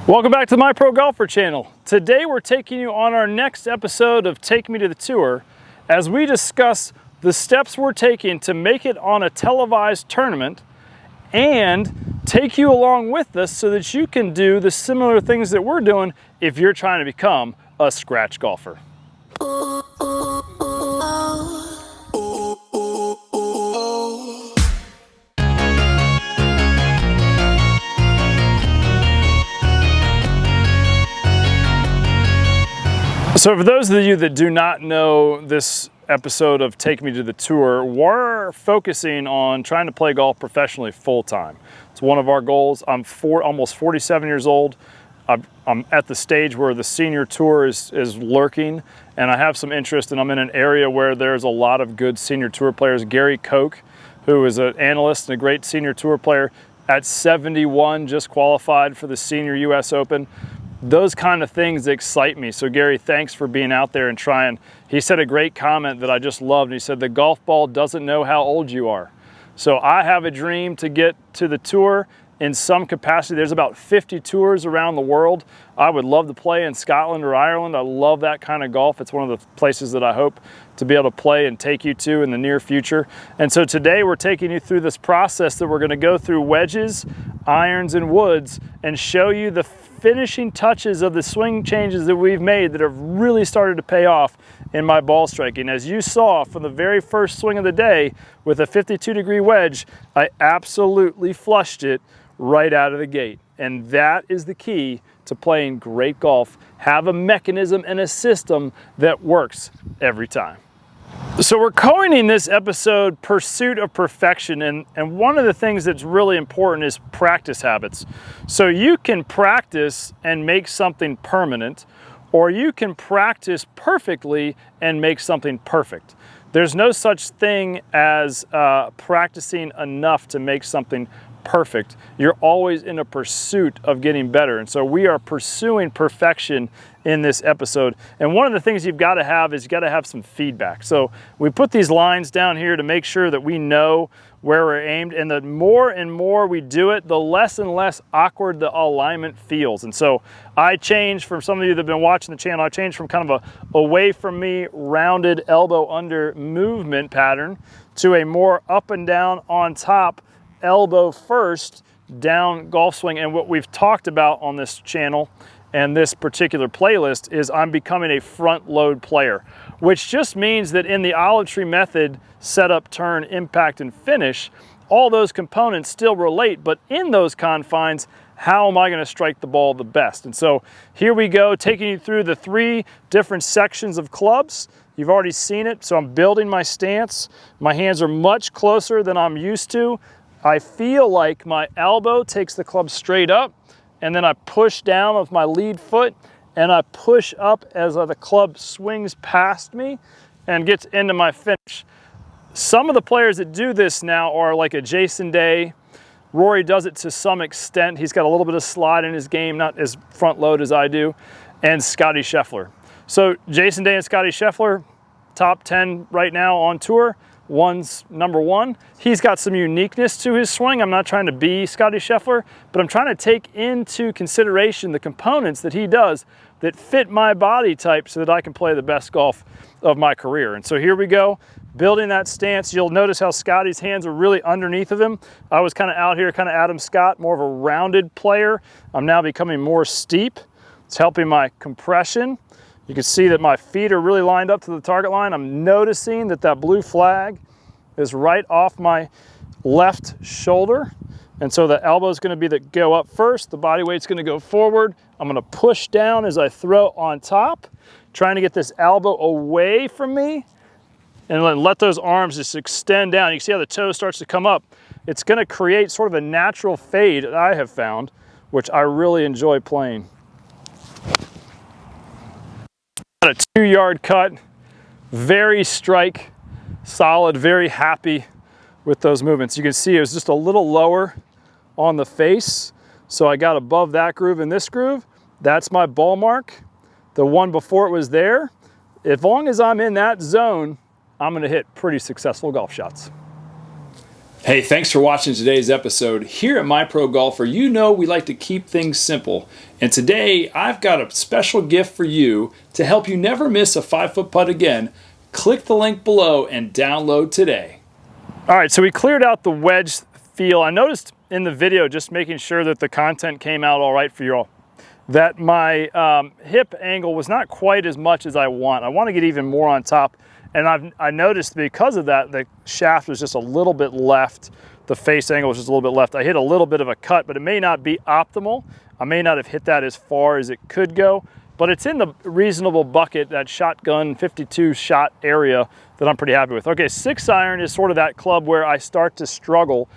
Welcome back to the My Pro Golfer channel. Today we're taking you on our next episode of Take Me to the Tour as we discuss the steps we're taking to make it on a televised tournament and take you along with us so that you can do the similar things that we're doing if you're trying to become a scratch golfer. So for those of you that do not know this episode of Take Me to the Tour, we're focusing on trying to play golf professionally full-time. It's one of our goals. I'm almost 47 years old. I'm at the stage where the senior tour is lurking, and I have some interest, and I'm in an area where there's a lot of good senior tour players. Gary Koch, who is an analyst and a great senior tour player, at 71 just qualified for the Senior US Open. Those kind of things excite me. So Gary, thanks for being out there and trying. He said a great comment that I just loved. He said, the golf ball doesn't know how old you are. So I have a dream to get to the tour in some capacity. There's about 50 tours around the world. I would love to play in Scotland or Ireland. I love that kind of golf. It's one of the places that I hope to be able to play and take you to in the near future. And so today we're taking you through this process that we're going to go through wedges, irons, and woods and show you the finishing touches of the swing changes that we've made that have really started to pay off in my ball striking. As you saw from the very first swing of the day with a 52-degree wedge, I absolutely flushed it right out of the gate. And that is the key to playing great golf. Have a mechanism and a system that works every time. So we're coining this episode Pursuit of Perfection, and one of the things that's really important is practice habits. So you can practice and make something permanent, or you can practice perfectly and make something perfect. There's no such thing as practicing enough to make something perfect. You're always in a pursuit of getting better. And so we are pursuing perfection in this episode. And one of the things you've got to have is you've got to have some feedback. So we put these lines down here to make sure that we know where we're aimed. And the more and more we do it, the less and less awkward the alignment feels. And so I changed, from some of you that have been watching the channel, I changed from kind of a away from me rounded elbow under movement pattern to a more up and down on top elbow first down golf swing. And what we've talked about on this channel and this particular playlist is I'm becoming a front load player, which just means that in the olive tree method, setup, turn, impact, and finish, all those components still relate, but in those confines, how am I going to strike the ball the best? And so here we go, taking you through the 3 different sections of clubs. You've already seen it, so I'm building my stance. My hands are much closer than I'm used to. I feel like my elbow takes the club straight up, and then I push down with my lead foot, and I push up as the club swings past me and gets into my finish. Some of the players that do this now are like a Jason Day. Rory does it to some extent. He's got a little bit of slide in his game, not as front load as I do, and Scotty Scheffler. So Jason Day and Scotty Scheffler, top 10 right now on tour. One's number 1. He's got some uniqueness to his swing. I'm not trying to be Scotty Scheffler, but I'm trying to take into consideration the components that he does that fit my body type so that I can play the best golf of my career. And so here we go, building that stance. You'll notice how Scotty's hands are really underneath of him. I was kind of out here, kind of Adam Scott, more of a rounded player. I'm now becoming more steep. It's helping my compression. You can see that my feet are really lined up to the target line. I'm noticing that that blue flag is right off my left shoulder. And so the elbow is going to be the go up first. The body weight's going to go forward. I'm going to push down as I throw on top, trying to get this elbow away from me and then let those arms just extend down. You can see how the toe starts to come up. It's going to create sort of a natural fade that I have found, which I really enjoy playing. A 2-yard cut, very strike solid, very happy with those movements. You can see it was just a little lower on the face, so I got above that groove and this groove. That's my ball mark. The one before it was there. As long as I'm in that zone, I'm going to hit pretty successful golf shots. Hey, thanks for watching today's episode. Here at My Pro Golfer, you know we like to keep things simple. And today, I've got a special gift for you to help you never miss a 5-foot putt again. Click the link below and download today. All right, so we cleared out the wedge feel. I noticed in the video, just making sure that the content came out all right for you all, that my hip angle was not quite as much as I want. I want to get even more on top. And I noticed because of that, the shaft was just a little bit left. The face angle was just a little bit left. I hit a little bit of a cut, but it may not be optimal. I may not have hit that as far as it could go, but it's in the reasonable bucket, that shotgun 52 shot area that I'm pretty happy with. Okay, 6-iron is sort of that club where I start to struggle.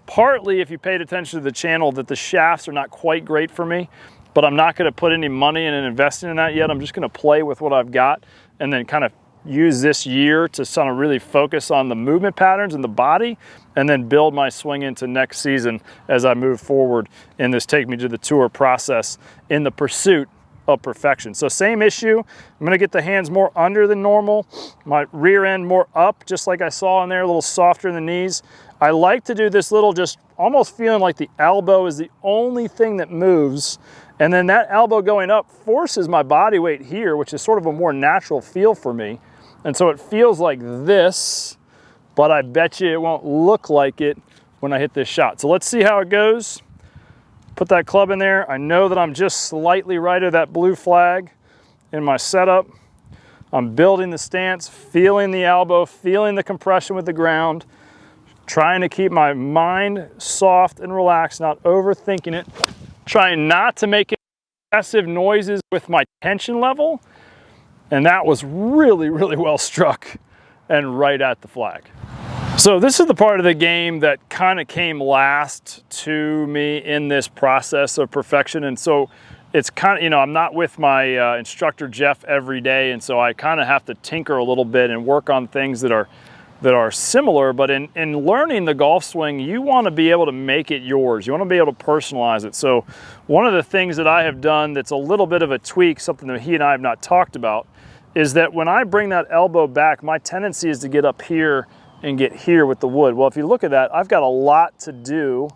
Partly, if you paid attention to the channel, that the shafts are not quite great for me, but I'm not gonna put any money in and investing in that yet. I'm just gonna play with what I've got and then kind of use this year to sort of really focus on the movement patterns and the body, and then build my swing into next season as I move forward in this Take Me to the Tour process in the pursuit of perfection. So same issue. I'm gonna get the hands more under than normal, my rear end more up, just like I saw in there, a little softer in the knees. I like to do this little, just almost feeling like the elbow is the only thing that moves. And then that elbow going up forces my body weight here, which is sort of a more natural feel for me. And so it feels like this, but I bet you it won't look like it when I hit this shot. So let's see how it goes. Put that club in there. I know that I'm just slightly right of that blue flag in my setup. I'm building the stance, feeling the elbow, feeling the compression with the ground, trying to keep my mind soft and relaxed, not overthinking it, trying not to make excessive noises with my tension level. And that was really, really well struck and right at the flag. So this is the part of the game that kind of came last to me in this process of perfection. And so it's kind of, I'm not with my instructor, Jeff, every day. And so I kind of have to tinker a little bit and work on things that are similar. But in learning the golf swing, you want to be able to make it yours. You want to be able to personalize it. So one of the things that I have done that's a little bit of a tweak, something that he and I have not talked about, is that when I bring that elbow back, my tendency is to get up here and get here with the wood. Well, if you look at that, I've got a lot to do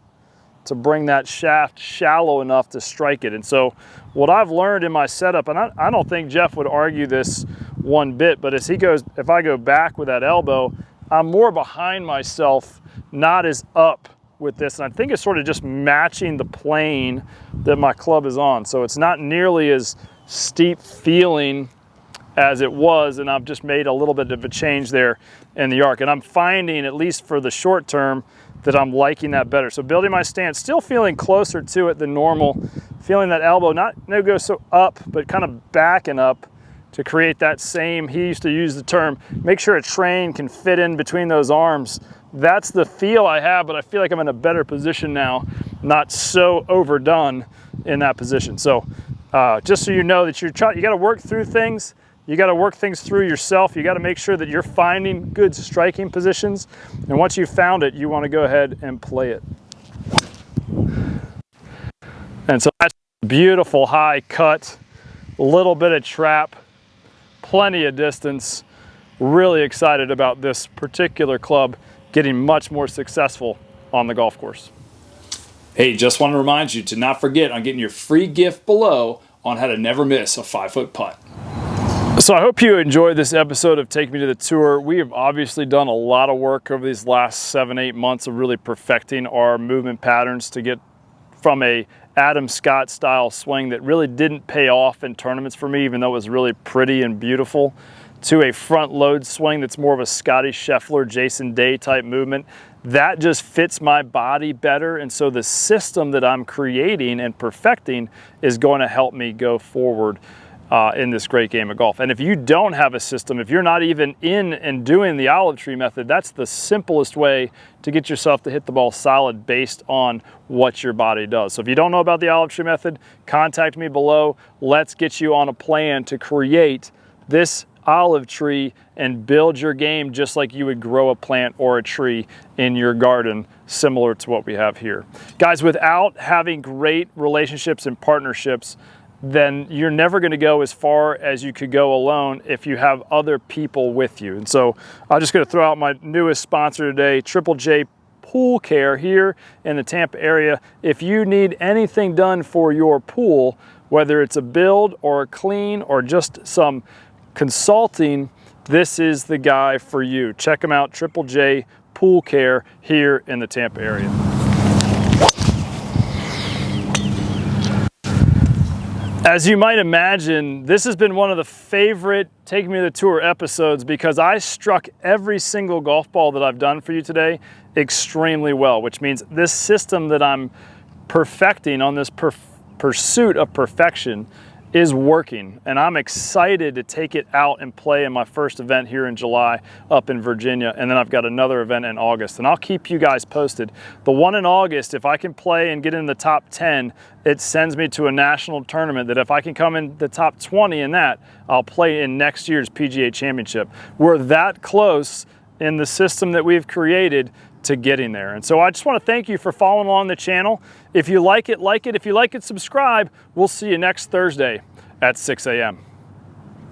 to bring that shaft shallow enough to strike it. And so what I've learned in my setup, and I don't think Jeff would argue this one bit, but as he goes, if I go back with that elbow, I'm more behind myself, not as up with this. And I think it's sort of just matching the plane that my club is on. So it's not nearly as steep feeling as it was, and I've just made a little bit of a change there in the arc. And I'm finding, at least for the short term, that I'm liking that better. So building my stance, still feeling closer to it than normal, feeling that elbow not go so up, but kind of backing up to create that same, he used to use the term, make sure a train can fit in between those arms. That's the feel I have, but I feel like I'm in a better position now, not so overdone in that position. So just so you know that you got to work through things. You got to work things through yourself. You got to make sure that you're finding good striking positions. And once you've found it, you want to go ahead and play it. And so that's beautiful high cut, a little bit of trap, plenty of distance. Really excited about this particular club getting much more successful on the golf course. Hey, just want to remind you to not forget on getting your free gift below on how to never miss a 5-foot putt. So I hope you enjoyed this episode of Take Me to the Tour. We have obviously done a lot of work over these last 7-8 months of really perfecting our movement patterns to get from a Adam Scott style swing that really didn't pay off in tournaments for me, even though it was really pretty and beautiful, to a front load swing that's more of a Scotty Scheffler, Jason Day type movement. That just fits my body better. And so the system that I'm creating and perfecting is going to help me go forward in this great game of golf. And if you don't have a system, if you're not even in and doing the olive tree method, that's the simplest way to get yourself to hit the ball solid based on what your body does. So if you don't know about the olive tree method, contact me below. Let's get you on a plan to create this olive tree and build your game just like you would grow a plant or a tree in your garden, similar to what we have here. Guys, without having great relationships and partnerships, then you're never going to go as far as you could go alone if you have other people with you. And so I'm just going to throw out my newest sponsor today, Triple J Pool Care here in the Tampa area. If you need anything done for your pool, whether it's a build or a clean or just some consulting, this is the guy for you. Check him out, Triple J Pool Care here in the Tampa area. As you might imagine, this has been one of the favorite Take Me to the Tour episodes because I struck every single golf ball that I've done for you today extremely well, which means this system that I'm perfecting on this pursuit of perfection is working, and I'm excited to take it out and play in my first event here in July up in Virginia, and then I've got another event in August, and I'll keep you guys posted. The one in August, if I can play and get in the top 10, it sends me to a national tournament that if I can come in the top 20 in that, I'll play in next year's PGA Championship. We're that close in the system that we've created to getting there. And so I just want to thank you for following along the channel. If you like it, like it. If you like it, subscribe. We'll see you next Thursday at 6 a.m.